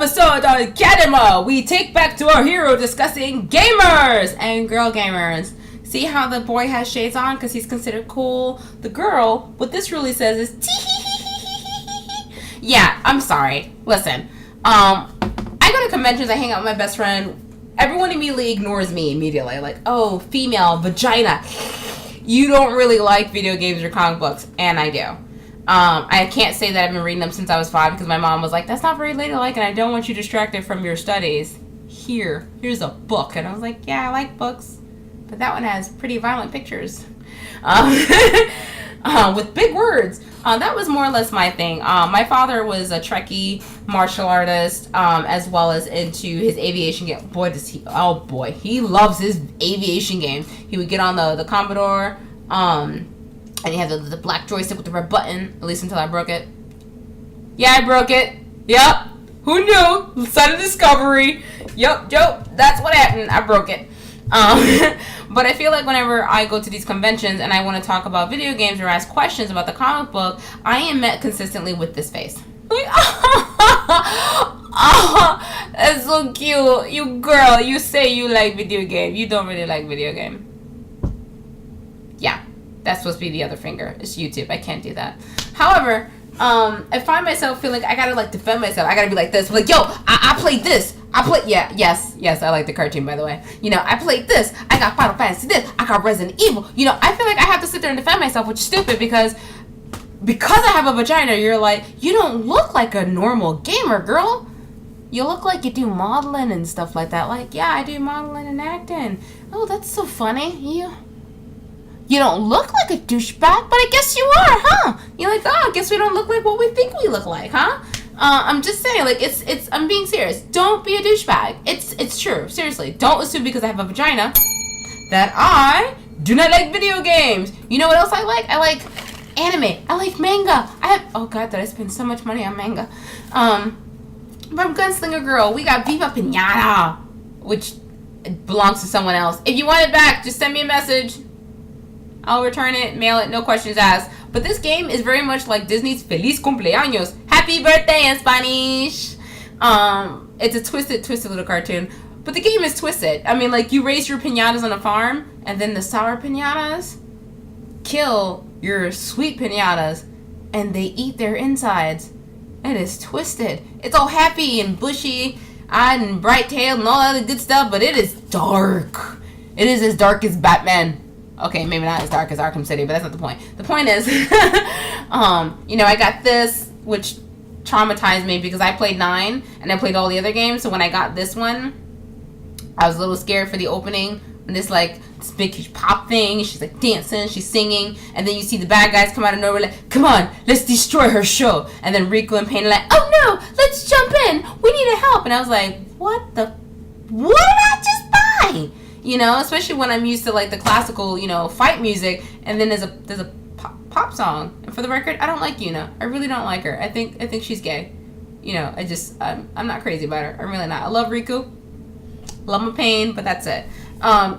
episode on Cadma, we take back to our hero discussing gamers and girl gamers. See how the boy has shades on because he's considered cool? The girl, what this really says is tee. Yeah, I'm sorry. Listen, I go to conventions, I hang out with my best friend. Everyone immediately ignores me immediately. Like, oh, female, vagina. You don't really like video games or comic books, and I do. I can't say that I've been reading them since I was 5 because my mom was like, that's not very ladylike and I don't want you distracted from your studies. Here's a book. And I was like, yeah, I like books. But that one has pretty violent pictures. With big words. That was more or less my thing. My father was a Trekkie martial artist, as well as into his aviation game. Boy, does he, oh boy, he loves his aviation games. He would get on the Commodore, and he had the black joystick with the red button, at least until I broke it. Yeah, I broke it. Yep. Who knew? Son of discovery. Yep, that's what happened. I broke it. But I feel like whenever I go to these conventions and I want to talk about video games or ask questions about the comic book, I am met consistently with this face. Like, oh, that's so cute. You girl, you say you like video game. You don't really like video game. Yeah. That's supposed to be the other finger. It's YouTube. I can't do that. However, I find myself feeling I gotta like defend myself. I gotta be like this. Like, yo, I played this. Yes, I like the cartoon, by the way. You know, I played this. I got Final Fantasy this. I got Resident Evil. You know, I feel like I have to sit there and defend myself, which is stupid because I have a vagina, you're like, you don't look like a normal gamer, girl. You look like you do modeling and stuff like that. Like, yeah, I do modeling and acting. Oh, that's so funny. You don't look like a douchebag, but I guess you are, huh? You're like, oh, I guess we don't look like what we think we look like, huh? I'm just saying, like, I'm being serious. Don't be a douchebag. It's true. Seriously. Don't assume because I have a vagina that I do not like video games. You know what else I like? I like anime. I like manga. Oh god, did I spend so much money on manga? From Gunslinger Girl, we got Viva Pinata, which belongs to someone else. If you want it back, just send me a message. I'll return it, mail it, no questions asked. But this game is very much like Disney's Feliz Cumpleaños. Happy birthday in Spanish. It's a twisted little cartoon. But the game is twisted. I mean, like, you raise your piñatas on a farm, and then the sour piñatas kill your sweet piñatas, and they eat their insides. It is twisted. It's all happy and bushy-eyed and bright-tailed and all that other good stuff, but it is dark. It is as dark as Batman. Okay, maybe not as dark as Arkham City, but that's not the point. The point is, you know, I got this, which traumatized me because I played 9, and I played all the other games, so when I got this one, I was a little scared for the opening, and this big huge pop thing, she's like dancing, she's singing, and then you see the bad guys come out of nowhere like, come on, let's destroy her show, and then Riku and Pain are like, oh no, let's jump in, we need help, and I was like, what did I just buy? You know, especially when I'm used to like the classical, you know, fight music, and then there's a pop song. And for the record, I don't like Yuna. I really don't like her. I think she's gay. You know, I'm not crazy about her. I'm really not. I love Riku, love my Pain, but that's it.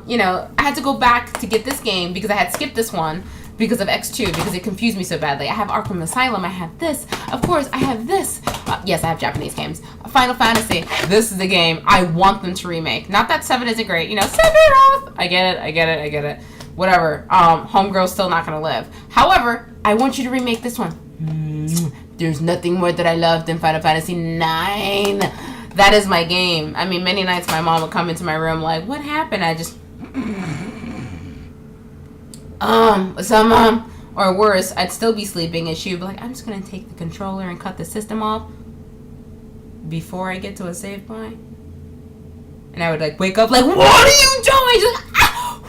You know, I had to go back to get this game because I had skipped this one because of X2 because it confused me so badly. I have Arkham Asylum. I have this. Of course, I have this. Yes, I have Japanese games. Final Fantasy. This is the game I want them to remake. Not that 7 isn't great. You know, Sephiroth. I get it. Whatever. Homegirl's still not going to live. However, I want you to remake this one. There's nothing more that I love than Final Fantasy 9. That is my game. I mean, many nights my mom would come into my room like, what happened? I just... what's up, Mom? Or worse, I'd still be sleeping and she would be like, I'm just going to take the controller and cut the system off before I get to a save point. And I would like wake up like, what are you doing? She's like, ah!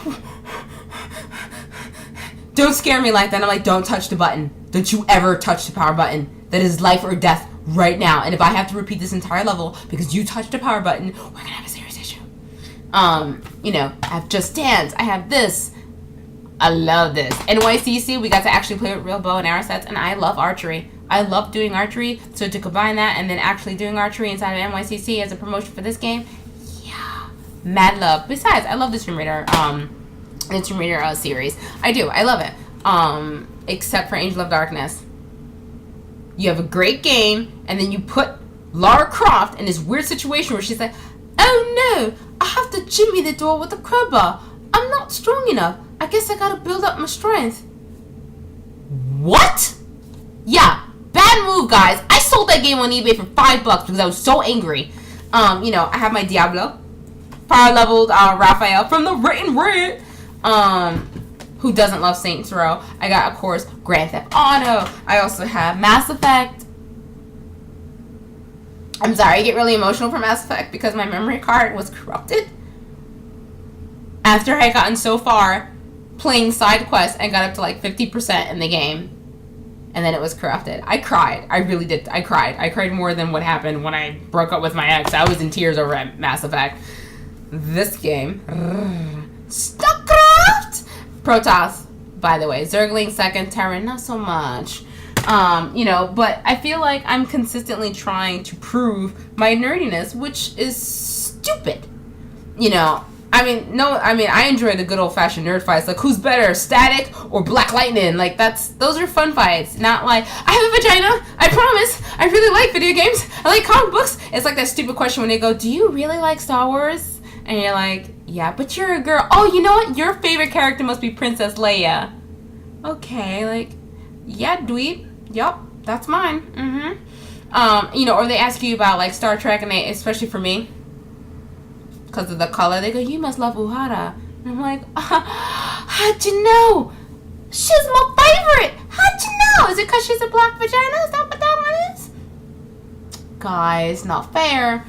Don't scare me like that. I'm like, don't touch the button. Don't you ever touch the power button. That is life or death right now. And if I have to repeat this entire level because you touched the power button, we're going to have a serious issue. You know, I have Just Dance. I have this. I love this. NYCC, we got to actually play with real bow and arrow sets, and I love archery. I love doing archery, so to combine that and then actually doing archery inside of NYCC as a promotion for this game, yeah, mad love. Besides, I love the Tomb Raider, series. I do. I love it. Except for Angel of Darkness. You have a great game, and then you put Lara Croft in this weird situation where she's like, oh no, I have to jimmy the door with a crowbar. I'm not strong enough. I guess I gotta build up my strength. What? Yeah, bad move, guys. I sold that game on eBay for $5 because I was so angry. You know, I have my Diablo, power leveled Raphael from the Written Red. Who doesn't love Saints Row? I got, of course, Grand Theft Auto. I also have Mass Effect. I'm sorry, I get really emotional for Mass Effect because my memory card was corrupted. After I had gotten so far playing side quests and got up to like 50% in the game, and then it was corrupted. I cried. I really did. I cried. I cried more than what happened when I broke up with my ex. I was in tears over at Mass Effect. This game. StarCraft! Protoss, by the way. Zergling second, Terran, not so much. You know, but I feel like I'm consistently trying to prove my nerdiness, which is stupid. You know, I enjoy the good old-fashioned nerd fights. Like, who's better, Static or Black Lightning? Like, those are fun fights. Not like, I have a vagina, I promise. I really like video games. I like comic books. It's like that stupid question when they go, do you really like Star Wars? And you're like, yeah, but you're a girl. Oh, you know what? Your favorite character must be Princess Leia. Okay, like, yeah, dweeb. Yup, that's mine. Mm-hmm. You know, or they ask you about, like, Star Trek, and they, especially for me, because of the color, they go, you must love Uhura. And I'm like, how'd you know? She's my favorite. How'd you know? Is it because she's a black vagina? Is that what that one is? Guys, not fair.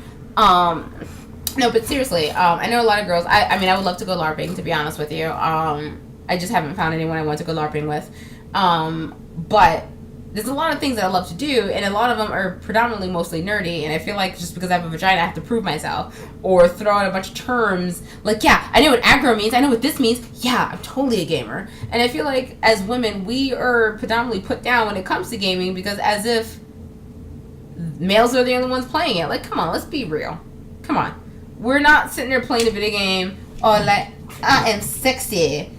No, but seriously, I know a lot of girls. I mean, I would love to go LARPing, to be honest with you. I just haven't found anyone I want to go LARPing with. But there's a lot of things that I love to do, and a lot of them are predominantly mostly nerdy, and I feel like just because I have a vagina, I have to prove myself, or throw out a bunch of terms, like, yeah, I know what aggro means, I know what this means, yeah, I'm totally a gamer. And I feel like, as women, we are predominantly put down when it comes to gaming, because as if males are the only ones playing it. Like, come on, let's be real. Come on. We're not sitting there playing a video game, or like, I am sexy,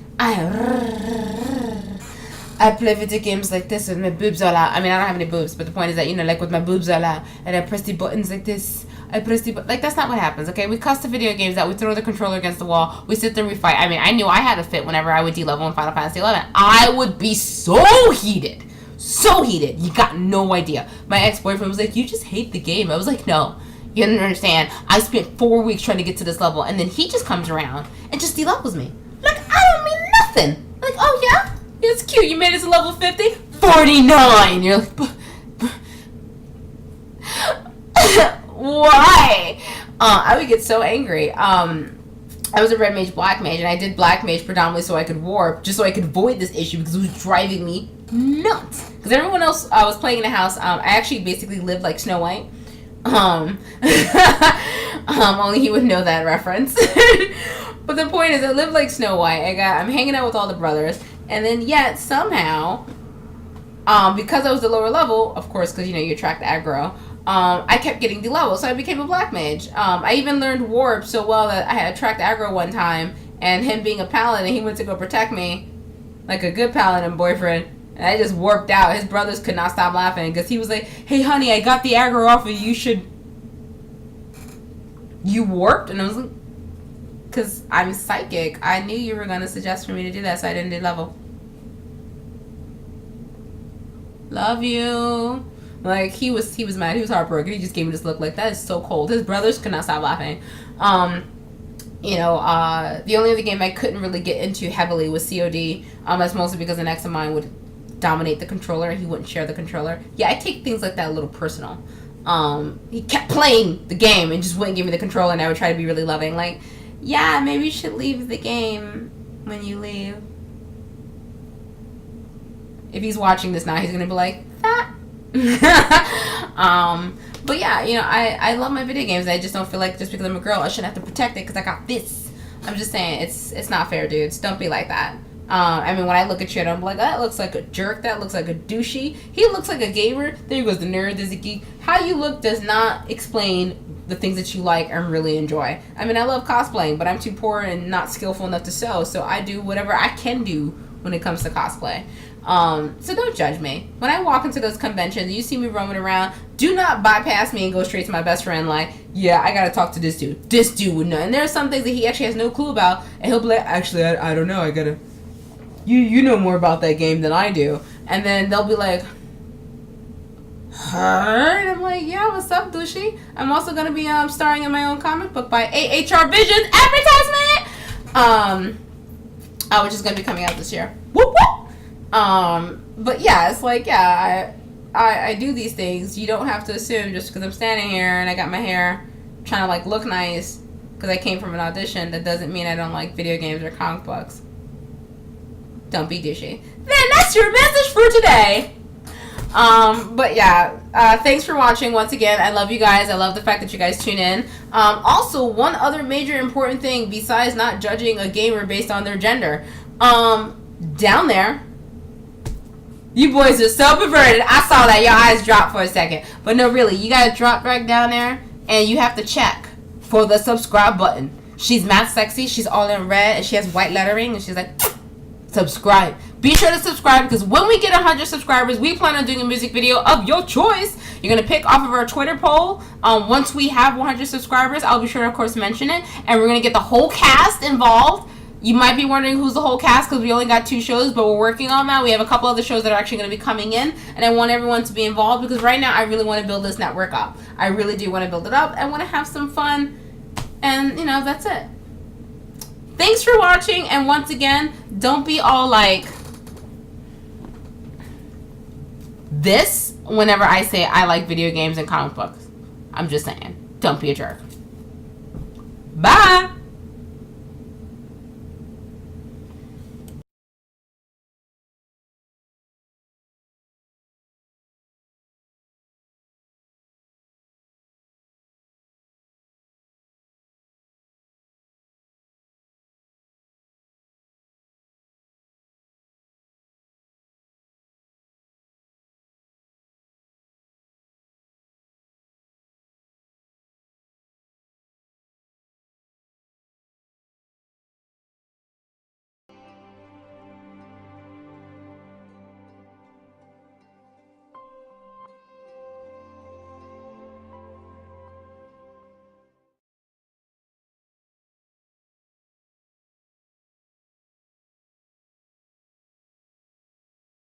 I play video games like this with my boobs all out. I mean, I don't have any boobs, but the point is that, you know, like with my boobs all out, and I press the buttons like this. I press the like, that's not what happens, okay? We custom video games that we throw the controller against the wall, we sit there and we fight. I mean, I knew I had a fit whenever I would D-level in Final Fantasy 11. I would be so heated. So heated. You got no idea. My ex-boyfriend was like, you just hate the game. I was like, no. You don't understand. I spent 4 weeks trying to get to this level, and then he just comes around and just D-levels me. Like, I don't mean nothing. Like, oh yeah? It's cute. You made it to level 50? 49! You're like, why? I would get so angry. I was a red mage, black mage, and I did black mage predominantly so I could warp, just so I could avoid this issue because it was driving me nuts. Because everyone else was playing in the house. I actually basically lived like Snow White. Only he would know that reference. But the point is, I lived like Snow White. I'm hanging out with all the brothers. And then yet, somehow, because I was the lower level, of course, because, you know, you attract aggro, I kept getting D-level, so I became a black mage. I even learned warp so well that I had attract aggro one time, and him being a paladin, he went to go protect me, like a good paladin boyfriend, and I just warped out. His brothers could not stop laughing, because he was like, hey, honey, I got the aggro off of you, You warped? And I was like, because I'm psychic. I knew you were going to suggest for me to do that, so I didn't do level. Love you. Like, he was mad. He was heartbroken. He just gave me this look like, that is so cold. His brothers could not stop laughing. You know, the only other game I couldn't really get into heavily was COD. That's mostly because an ex of mine would dominate the controller and he wouldn't share the controller. Yeah, I take things like that a little personal. He kept playing the game and just wouldn't give me the controller, and I would try to be really loving. Like, yeah, maybe you should leave the game when you leave. If he's watching this now, he's going to be like, that. But yeah, you know, I love my video games. I just don't feel like just because I'm a girl, I shouldn't have to protect it because I got this. I'm just saying, it's not fair, dudes. Don't be like that. I mean, when I look at you, I'm like, that looks like a jerk. That looks like a douchey. He looks like a gamer. There goes the nerd. There's a geek. How you look does not explain the things that you like and really enjoy. I mean, I love cosplaying, but I'm too poor and not skillful enough to sew, so I do whatever I can do when it comes to cosplay. So don't judge me. When I walk into those conventions, you see me roaming around, do not bypass me and go straight to my best friend like, yeah, I gotta talk to this dude. This dude would know. And there are some things that he actually has no clue about, and he'll be like, actually, I don't know, I gotta... You know more about that game than I do. And then they'll be like, her? And I'm like, yeah, what's up, douchey? I'm also gonna be starring in my own comic book by AHR Vision advertisement! Which is gonna be coming out this year. Whoop whoop! But yeah, it's like, yeah, I do these things. You don't have to assume just because I'm standing here and I got my hair trying to like look nice because I came from an audition, that doesn't mean I don't like video games or comic books. Don't be douchey. Then that's your message for today. But yeah, thanks for watching once again. I love you guys. I love the fact that you guys tune in. Also, one other major important thing besides not judging a gamer based on their gender, down there, you boys are so perverted. I saw that. Your eyes dropped for a second. But no, really, you gotta drop back down there and you have to check for the subscribe button. She's mad sexy. She's all in red and she has white lettering and she's like, subscribe. Be sure to subscribe because when we get 100 subscribers, we plan on doing a music video of your choice. You're going to pick off of our Twitter poll. Once we have 100 subscribers, I'll be sure to, of course, mention it. And we're going to get the whole cast involved. You might be wondering who's the whole cast because we only got 2 shows, but we're working on that. We have a couple other shows that are actually going to be coming in. And I want everyone to be involved because right now I really want to build this network up. I really do want to build it up. I want to have some fun. And, you know, that's it. Thanks for watching. And once again, don't be all like this whenever I say I like video games and comic books. I'm just saying. Don't be a jerk. Bye.